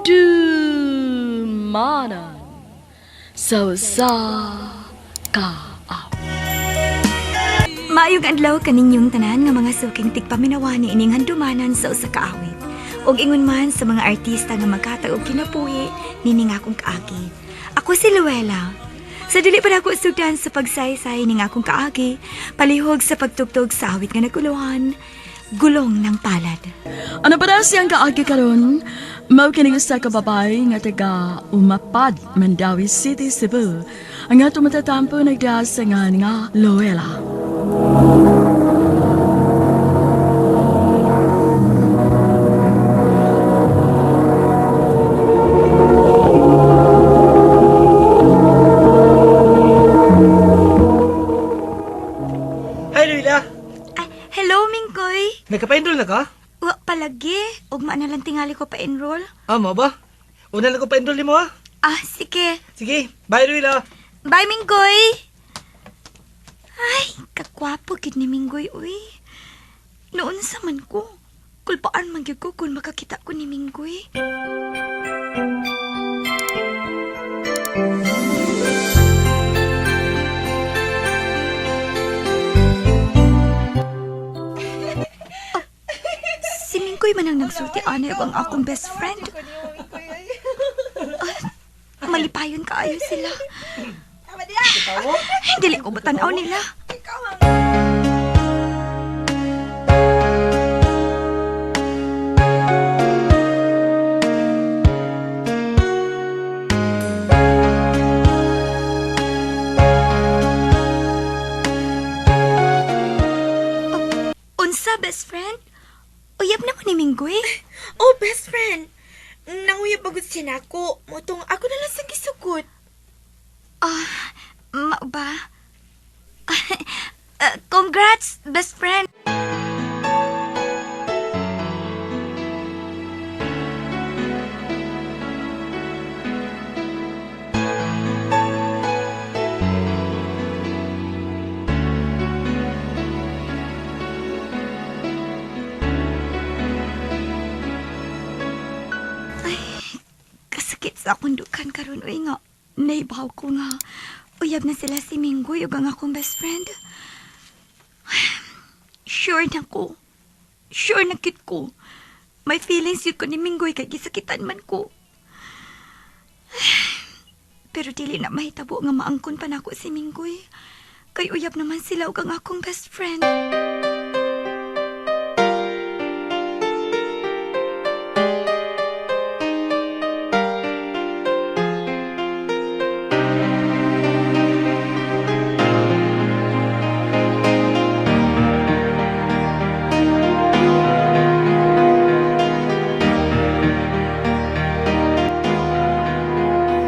Dumanan sa kaaw. Maayong adlaw kaninyong tanan nga mga suking tigpaminawani ining handumanan sa usa ka awit. Og ingon man sa mga artista nga maghatag og kinabuhi nining akong kaagi. Ako si Luella. Sa dili pa ako sugdan sa pagsaysay ning akong kaagi, palihog sa pagtugtog sa awit nga naguluhan, Gulong ng Palad. Ano ba siyang kaagi karon? Mao kini usa ka babae nga taga Umapad, Mandawi City, Cebu. Ang ato matatampo nagdasangan nga Luella. Hi, Luila. Hello, Mingkoy. Nagka-pa-enroll na ka? Wa palagi. Ugma na lang tingali ko pa-enroll. Mo ba? Una lang ko pa-enroll mo, ha? Sige. Sige, bye, Luila. Bye, Minggoy! Ay, kakwapo gid ni Minggoy, uy. Noon sa man ko, kulpaan man gyud ko kung makakita ko ni Minggoy. Si Minggoy man ang nagsulti anay ang akong best friend. Malipayon kaayo sila. Dili ko matanaw nila. Unsa, best friend? Uyab na mo ni Minggoy? Oh, best friend. Nanguyab bagod siya nako. Mutong ako na lang sa gisugot. Ba? Congrats, best friend. Kasakit sa akong dukan karon uy nga. Naibaw ko nga. Uyab na sila si Minggoy ug ang akong best friend. Sure na ko. Sure na kit ko. May feelings yun ko ni Minggoy kay gisakitan man ko. Pero dili na mahitabo nga maangkon pa nako si Minggoy. Kay uyab naman sila ug ang akong best friend.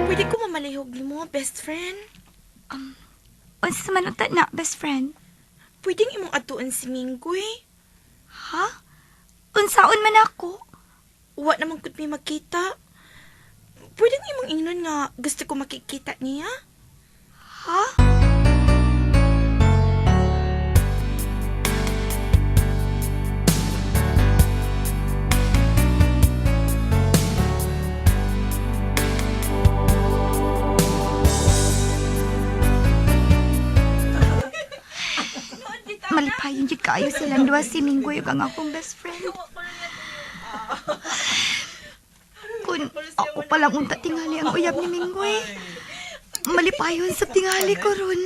Pwede ko mamalihog mo, best friend? Unsa man unta na, best friend? Pwedeng imong atuon si Minggoy. Ha? Unsaon man ako? Wa naman kud mi makita. Pwedeng imong ingnon nga gusto ko makikita niya. Ha? Malipayon yun kayo silang duwa si Minggoy ug ang akong best friend. Kung ako palang unta tingali ang uyab ni Minggoy, malipayon sa tingali ko ron.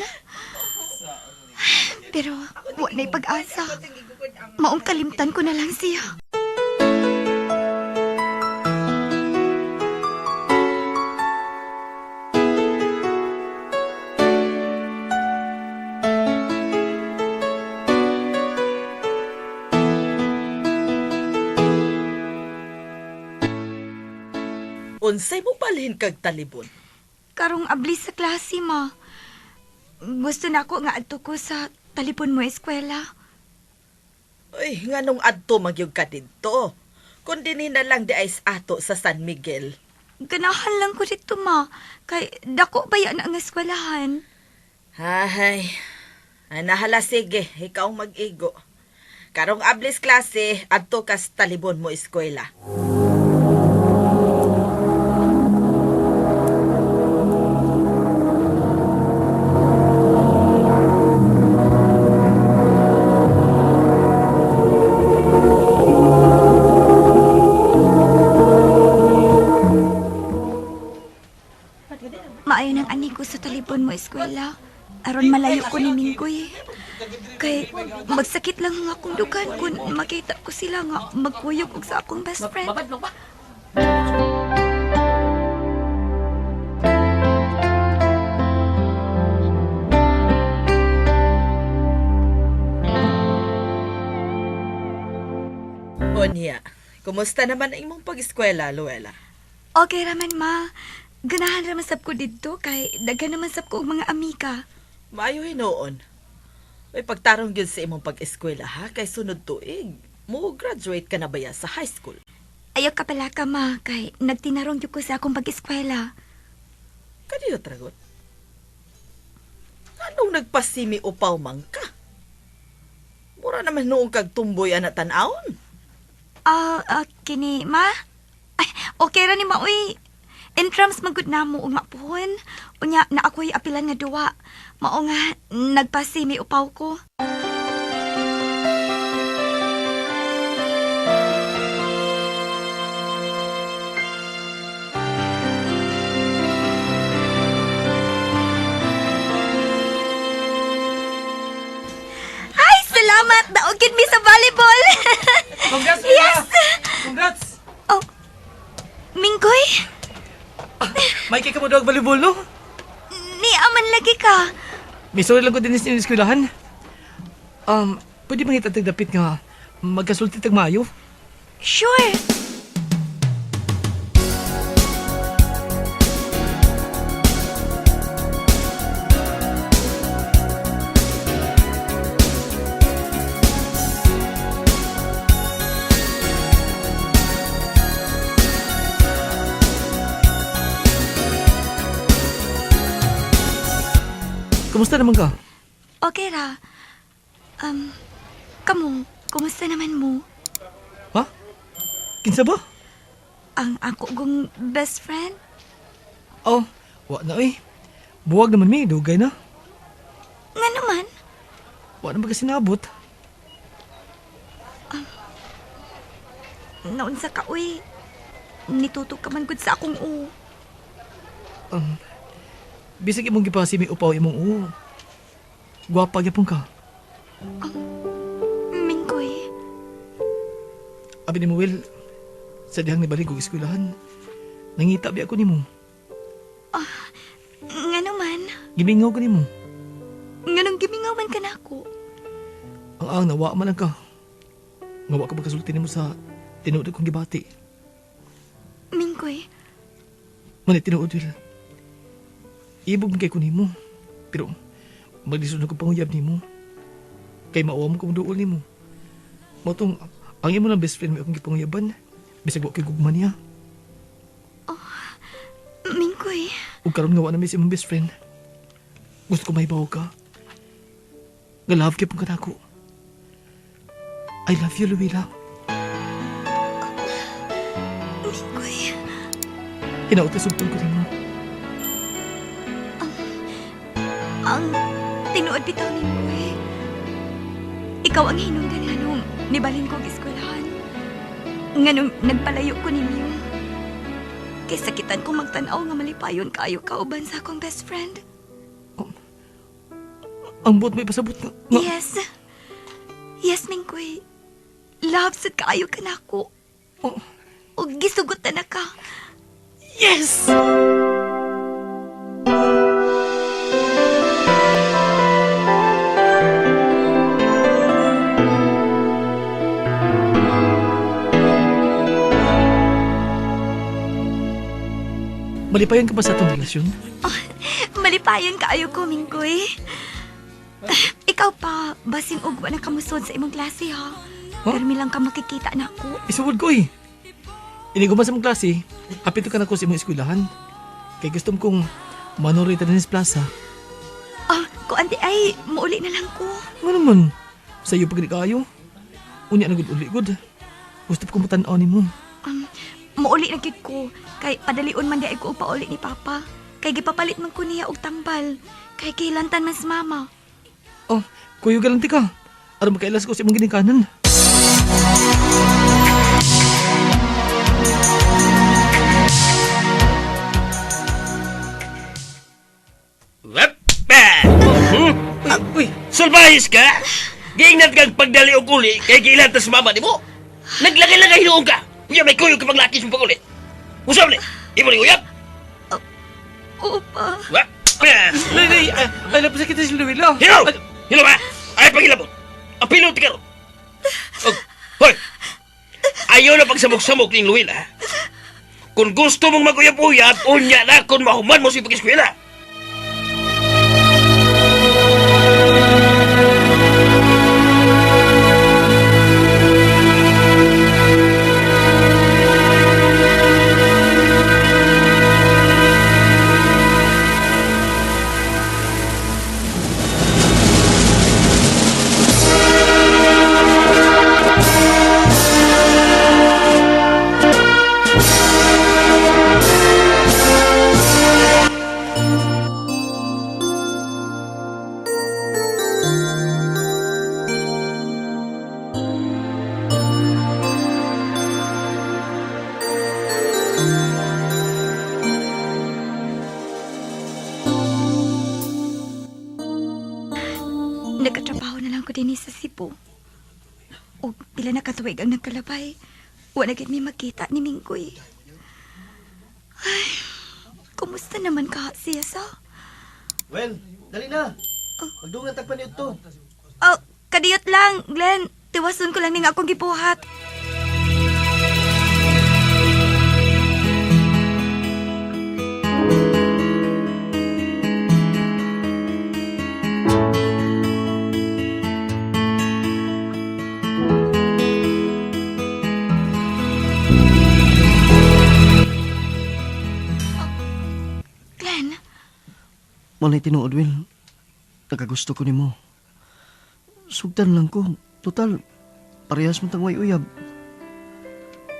Pero wa na'y pag-asa. Maong kalimtan ko na lang siya. Unsay mo balhin kag talibon? Karong abli sa klase, ma. Gusto na ako nga adto ko sa talipon mo eskwela. Uy, nganong adto magyug ka didto? Kundi na lang di ay ato sa San Miguel. Ganahan lang ko dito, ma. Kay dako ba yan ang eskwelahan? Ay, nahala sige, ikaw mag-igo. Karong ablis klase, adto kas talibon mo eskwela. magtipon mo eskwela. Aron malayo ko ni Minggoy. Kay magsakit lang ang akong dugan kung makita ko sila nga magkuyog og sa akong best friend. Onya, kumusta naman ang imong pag-eskwela, Luella? Okay raman ma. Ganahan raman sab ko didto kay daghan naman sab ko og mga amiga. Maayo hinoon. May pagtarong gyud sa imong pag-eskwela ha, kay sunod tuig. Mo graduate ka na ba ya sa high school? Ayaw ka pala ka ma kay nagtinarong gyud ko sa akong pag-eskwela. Kanino tragot? Anong nagpasimi upaw man ka? Mura naman noong kag tumboy ana tan-awon. Kini ma? Ay, okay ra ni ma uy. Entrams magud namo ug mapuhon. Unya na ako'y apilan nga duwa. Mao nga nagpasimi upaw ko. Ay, salamat! Daogid mi sa volleyball! Congrats, Yes! Congrats! Oh, Minggoy? May kay ka mo daw volleyball, no? Ni aman lagi ka. May sorry lang ko din sa eskwelahan. Pwede bang itatag dapit nga magkasulti tag maayo? Sure. Kumusta naman ka? Okay ra. Kamu, kumusta naman mo? Ha? Kinsa ba? Ang ako gong best friend? Oh, wa na eh. Buwag naman may, dugay na. Nga naman? Wa na ba kasi naabot? Naunsa ka, uy. Nitutok ka man gud sa akong u. Bisag imong gipasi may upaw imong gwapa gyapon ka. Minggoy. Abi ni mo, Will, sa dihang nibalik kong eskwelahan, nangita bi ako nimo. Nga naman? Gimingaw ko nimo. Nga nang gimingawan ka na ako. Ang nawa man lang ka. Ngawa ka magkasulti nimo sa tinuod kong gibati. Minggoy, Manit tinuod, Will. Ibog kay ko nimo. Pero maglisod na ko panguyab nimo. Kay maawa mo kung duol nimo. Matong ang imo ng best friend mo akong gipanguyaban. Bisag wa kay gugman niya. Minggoy. Ug karon nga wa na miss imong best friend. Gusto ko mahibaw ka. Nga love kay pong kanako. I love you, Luwila. Minggoy. Hinaot-sugtong ko nimo. Ang tinuod bitaw ni Minggoy. Ikaw ang hinungdan nga nung nibalhin ko ang eskwelahan. Nga nung nagpalayo ko ninyo. Kay sakitan ko magtanaw nga malipayon kaayo kauban sa akong best friend. Ang buot may pasabot nga. Yes. Yes, Minggoy. Love sa kaayo ka na ako. Oh, O gisugot na ka. yes! Malipayan ka ba sa atong relasyon? Malipayon kaayo ko, Minggoy. Ikaw pa, basin ugwa na kamusod sa imong klase, ha? Permi lang ka makikita na ako. Isuod ko eh. Inigo man sa mong klase, hapit ka na ko sa imong eskwelahan. Kay gusto kong manori Tanis Plaza. Kung ante ay, mauli na lang ko. Nga naman, sa iyo pagkali kayo. Unya na gud-uli-gud. Gusto ko matanaw ni mo. Mauli na gid ko. Kay padalion man di ay ko upauli ni Papa. Kay gipapalit man ko niya og tambal. Kay kailantan man si Mama. Oh, kuyo galanti ka. Aron makailas ko sa imong ginikanan. Nagpahis ka? Giingat kang pagdali o kuli kay giilan tas mama ni mo. Naglagay-lagay noong ka. Uya may kuyog kapag lakis mo paguli. Usap ni. Imo ni uyab. Opa. Wa? Nay, alam sa kita si Luwela. Hilo! Hilo ba? Ay pagilabot. Ang pilot ka ron. Oh, hoy! Ayaw na pagsamok-samok ni Luwil, ha? Kung gusto mong mag-uyab-uyab, unya na kung mahuman mo si pag-eskwela. Nagkatrabaho na lang ko din sa Cebu. O pila na katuwig ang nagkalabay. Wala gid mi makita ni Minggoy. Ay, kumusta naman ka siya sa? Well, dali na. Magdungan tagpan niyo to. Oh, kadiyot lang, Glenn. Tiwason ko lang ning akong gibuhat. Glenn, Malay tinuod, Will. Nakagusto ko ni mo. Sugdan lang ko. Total, parehas mo tang way uyab.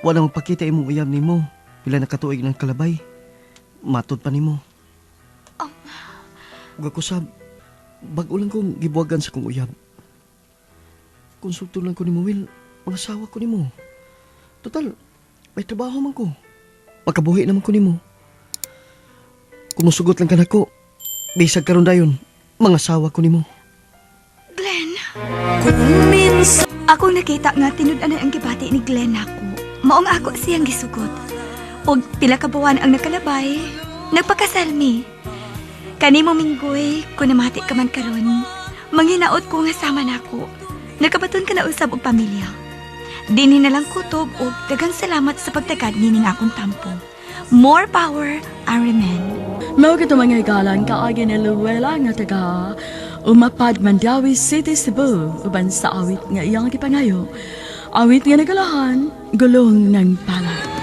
Wala magpakita imong uyab ni mo. Pila nakatuig ng kalabay. Matod pa ni mo. Ug ako sab, bag-o lang kong gibuwagan sa kong uyab. Konsulto lang ko ni mo, Will. Mga asawa ko ni mo. Total, may trabaho man ko. Makabuhi naman ko ni mo. Kumusugot lang ka na ko. Bisag karon dayon, mga asawa ko ni mo. Glenn. Akong nakita nga tinud-anan ang gibati ni Glenn ako. Maong ako siyang gisugot. Og pila ka buwan ang nakalabay, nagpakasalmi. Kanimo Minggoy, kung namati ka man karon, manghinaot ko nga sama nako. Nagkabaton ka na usab og pamilya. Dinhi na lang kutob og daghang salamat sa pagtagad nining akong tampo. More power, Arimen. Mao kito mga igalan kaagi ni Luwela nga taga Umapad Mandawi City, Cebu uban sa awit nga iyang gipangayo. Awit nga nagalahan, gulong ng palad.